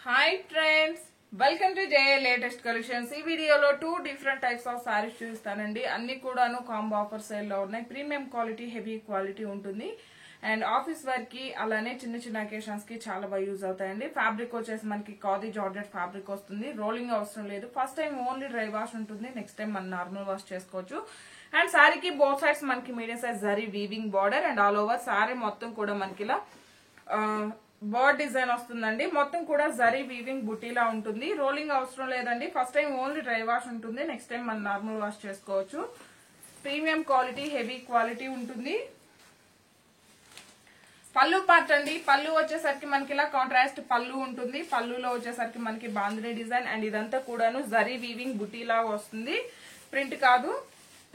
Hi friends, welcome to JA Latest Collections. ఈ వీడియోలో 2 different types of sarees చూపిస్తానండి. అన్ని కూడాను కాంబో ఆఫర్ సేల్ లో ఉన్నాయి. ప్రీమియం క్వాలిటీ, హెవీ క్వాలిటీ ఉంటుంది. అండ్ ఆఫీస్ వర్క్ కి అలానే చిన్న చిన్న అకేషన్స్ కి చాలా బాగా యూజ్ అవుతాయండి. ఫ్యాబ్రిక్ వచ్చేసి మనకి ఖాదీ జార్జెట్ ఫ్యాబ్రిక్ వస్తుంది. రోలింగ్ అవసరం లేదు. First time only dry wash ఉంటుంది. నెక్స్ట్ టైం మనం నార్మల్ వాష్ చేసుకోవచ్చు. అండ్ సారీకి బోత్ సైడ్స్ మనకి medium size zari weaving border and all over sari మొత్తం కూడా మనకి ఇలా బర్డ్ డిజైన్ వస్తుందండి. మొత్తం కూడా జరీ వీవింగ్ బుటీలా ఉంటుంది. రోలింగ్ అవసరం లేదండి. First time only dry wash ఉంటుంది. నెక్స్ట్ టైం మనం నార్మల్ వాష్ చేసుకోవచ్చు. ప్రీమియం క్వాలిటీ, హెవీ క్వాలిటీ ఉంటుంది. పళ్ళు పార్ట్ అండి. పళ్ళు వచ్చేసరికి మనకి ఇలా కాంట్రాస్ట్ పళ్ళు ఉంటుంది. పళ్ళులో వచ్చేసరికి మనకి బాందిని డిజైన్ అండ్ ఇదంతా కూడాను జరీ వీవింగ్ బుటీలా వస్తుంది. ప్రింట్ కాదు.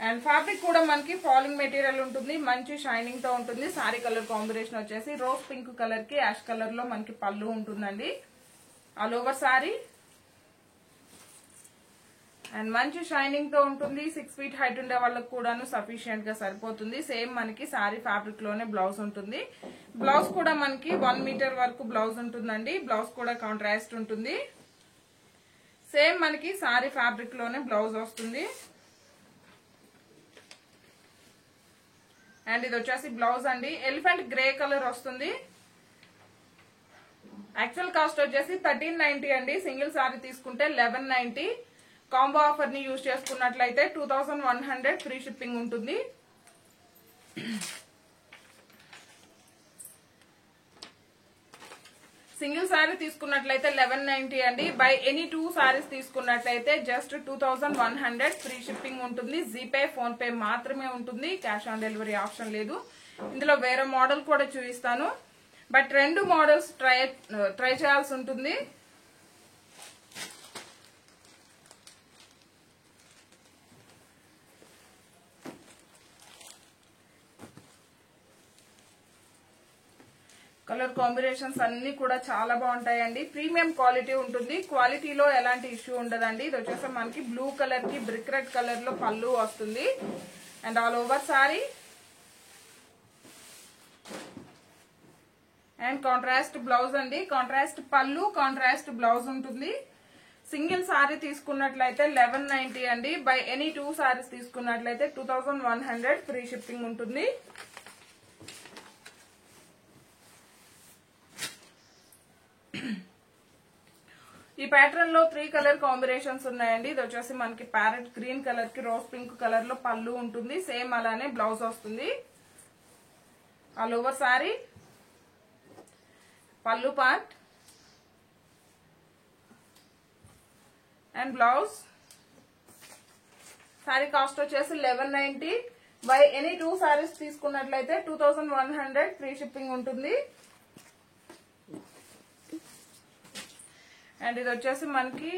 అండ్ ఫ్యాబ్రిక్ కూడా మనకి ఫాలింగ్ మెటీరియల్ ఉంటుంది. మంచి షైనింగ్ తో ఉంటుంది. సారీ కలర్ కాంబినేషన్ వచ్చేసి రోజ్ పింక్ కలర్ కి యాష్ కలర్ లో మనకి పళ్ళు ఉంటుందండి. ఆల్ ఓవర్ సారీ అండ్ మంచి షైనింగ్ తో ఉంటుంది. 6 feet హైట్ ఉండే వాళ్ళకి కూడాను సఫిషియెంట్ గా సరిపోతుంది. సేమ్ మనకి సారీ ఫ్యాబ్రిక్ లోనే బ్లౌజ్ ఉంటుంది. బ్లౌజ్ కూడా మనకి 1 meter వరకు బ్లౌజ్ ఉంటుందండి. బ్లౌజ్ కూడా కాంట్రాస్ట్ ఉంటుంది. సేమ్ మనకి సారీ ఫ్యాబ్రిక్ లోనే బ్లౌజ్ వస్తుంది. అండ్ ఇది వచ్చేసి బ్లౌజ్ అండి. ఎలిఫెంట్ గ్రే కలర్ వస్తుంది. యాక్చువల్ కాస్ట్ వచ్చేసి 1390 అండి. సింగిల్ సారీ తీసుకుంటే 1190. కాంబో ఆఫర్ ని యూజ్ చేసుకున్నట్లయితే 2100 ఫ్రీ షిప్పింగ్ ఉంటుంది. సింగిల్ సారీ తీసుకున్నట్లయితే 1190 అండి. బై ఎనీ 2 సారీస్ తీసుకున్నట్లయితే జస్ట్ 2100 ఫ్రీ షిప్పింగ్ ఉంటుంది. జీపే, ఫోన్ పే మాత్రమే ఉంటుంది. క్యాష్ ఆన్ డెలివరీ ఆప్షన్ లేదు. ఇందులో వేరే మోడల్ కూడా చూపిస్తాను. బట్ 2 మోడల్స్ ట్రై చేయాల్సి ఉంటుంది. కలర్ కాంబినేషన్స్ అన్ని కూడా చాలా బాగుంటాయండి. ప్రీమియం క్వాలిటీ ఉంటుంది. క్వాలిటీలో ఎలాంటి ఇష్యూ ఉండదండి. ఇది వచ్చేసి మనకి బ్లూ కలర్ కి బ్రిక్ రెడ్ కలర్ లో పళ్ళు వస్తుంది. And all over sorry and contrast blouse అండి. కాంట్రాస్ట్ పళ్ళు, కాంట్రాస్ట్ బ్లౌజ్ ఉంటుంది. సింగిల్ సారీ తీసుకున్నట్లయితే 1190 అండి. బై ఎనీ 2 సారీస్ తీసుకున్నట్లయితే 2100 ఫ్రీ షిప్పింగ్ ఉంటుంది. ఈ ప్యాటర్న్ లో 3 కలర్ కాంబినేషన్స్ ఉన్నాయండి. ఇది వచ్చేసి మనకి ప్యారెట్ గ్రీన్ కలర్ కి రోజ్ పింక్ కలర్ లో పళ్ళు ఉంటుంది. సేమ్ అలానే బ్లౌజ్ వస్తుంది. ఆల్ ఓవర్ సారీ పళ్ళు part and blouse. Sorry cost వచ్చేసి 1190. బై ఎనీ 2 సారీస్ తీసుకున్నట్లయితే 2100 ఫ్రీ షిప్పింగ్ ఉంటుంది. అండ్ ఇది వచ్చేసి మనకి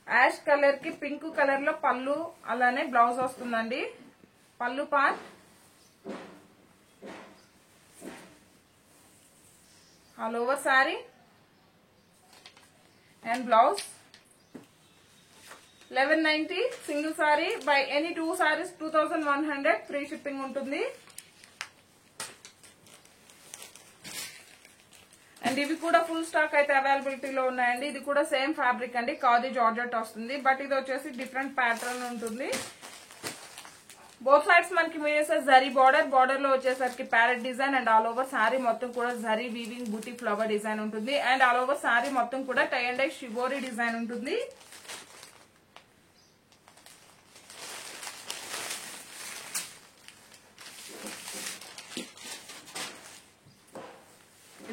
యాష్ కలర్ కి పింక్ కలర్ లో పళ్ళు అలానే బ్లౌజ్ వస్తుందండి. పళ్ళు part all over sorry and blouse. 1190 single sorry. By any 2 saris 2100 free shipping ఉంటుంది. అండ్ ఇవి కూడా ఫుల్ స్టాక్ అయితే అవైలబిలిటీలో ఉన్నాయండి. ఇది కూడా సేమ్ ఫ్యాబ్రిక్ అండి. ఖాదీ జార్జెట్ వస్తుంది. బట్ ఇది వచ్చేసి డిఫరెంట్ ప్యాటర్న్ ఉంటుంది. బోత్ సైడ్స్ మనకి medium size zari border. Border లో వచ్చేసరికి parrot design and all over sari మొత్తం కూడా zari weaving buti flower design ఉంటుంది. అండ్ ఆల్ ఓవర్ సారీ మొత్తం కూడా tie and dye shibori design ఉంటుంది.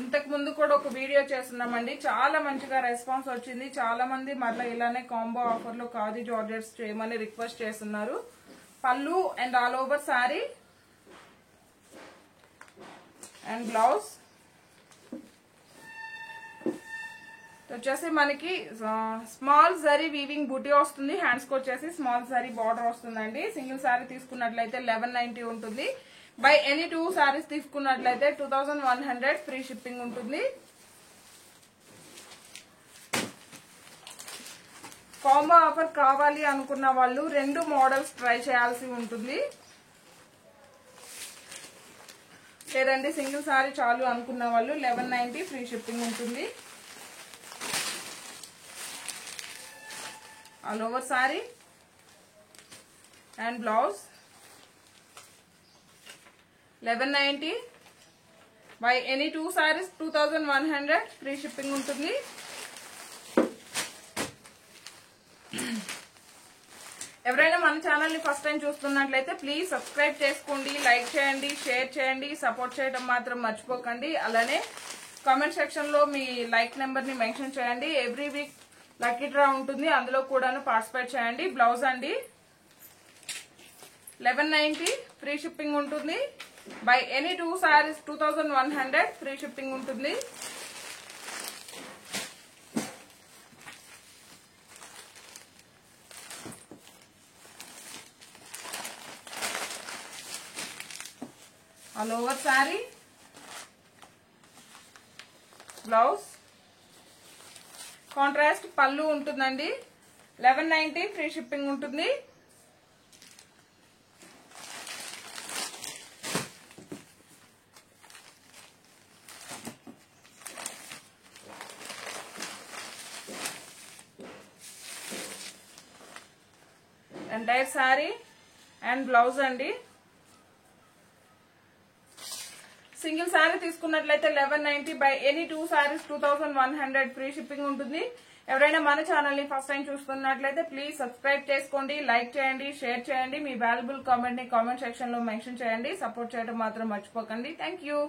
ఇంతకు ముందు కూడా ఒక వీడియో చేస్తున్నామండి. చాలా మంచిగా రెస్పాన్స్ వచ్చింది. చాలా మంది మళ్ళీ ఇలానే కాంబో ఆఫర్ లో ఖాదీ జార్జెట్స్ చేయమని రిక్వెస్ట్ చేస్తున్నారు. పళ్ళు and all over sorry and blouse వచ్చేసి మనకి స్మాల్ జరీ వీవింగ్ బూటీ వస్తుంది. హ్యాండ్స్ కి వచ్చేసి స్మాల్ జరీ బార్డర్ వస్తుందండి. సింగిల్ సారీ తీసుకున్నట్లయితే 1190 ఉంటుంది. బై ఎనీ 2 సారీస్ తీసుకున్నట్లయితే 2100 ఫ్రీ షిప్పింగ్ ఉంటుంది. కాంబో ఆఫర్ కావాలి అనుకున్న వాళ్ళు 2 మోడల్స్ ట్రై చేయాల్సి ఉంటుంది. లేదండి సింగిల్ సారీ చాలు అనుకున్న వాళ్ళు 1190 ఫ్రీ షిప్పింగ్ ఉంటుంది. All over sorry and blouse 1190 by any 2 saris 2100 free shipping ఉంటుంది. ఎవరైనా మన ఛానల్ ని ఫస్ట్ టైం చూస్తున్నట్లయితే ప్లీజ్ సబ్స్క్రైబ్ చేసుకోండి, లైక్ చేయండి, షేర్ చేయండి, సపోర్ట్ చేయడం మాత్రం మర్చిపోకండి. అలానే కామెంట్ సెక్షన్ లో మీ లైక్ నెంబర్ ని మెన్షన్ చేయండి. ఎవ్రీ వీక్ లక్కీ డ్రా ఉంటుంది, అందులో కూడాను పార్టిసిపేట్ చేయండి. బ్లౌజ్ అండి 1190 ఫ్రీ షిప్పింగ్ ఉంటుంది. By any 2 saris 2100 free shipping ఉంటుంది. All over sorry blouse contrast పళ్ళు ఉంటుందండి. 1190 ఫ్రీ షిప్పింగ్ ఉంటుంది. ఎంటైర్ సారీ అండ్ బ్లౌజ్ అండి. సింగిల్ సారీ తీసుకున్నట్లయితే 1190 by any 2 saris 2100 free shipping ఉంటుంది. ఎవరైనా మన ఛానల్ ని ఫస్ట్ టైం చూస్తున్నట్లయితే ప్లీజ్ సబ్స్క్రైబ్ చేసుకోండి, లైక్ చేయండి, షేర్ చేయండి, మీ వాల్యుబుల్ కామెంట్ ని కామెంట్ సెక్షన్ లో మెన్షన్ చేయండి. సపోర్ట్ చేయడం మాత్రం మర్చిపోకండి. Thank you.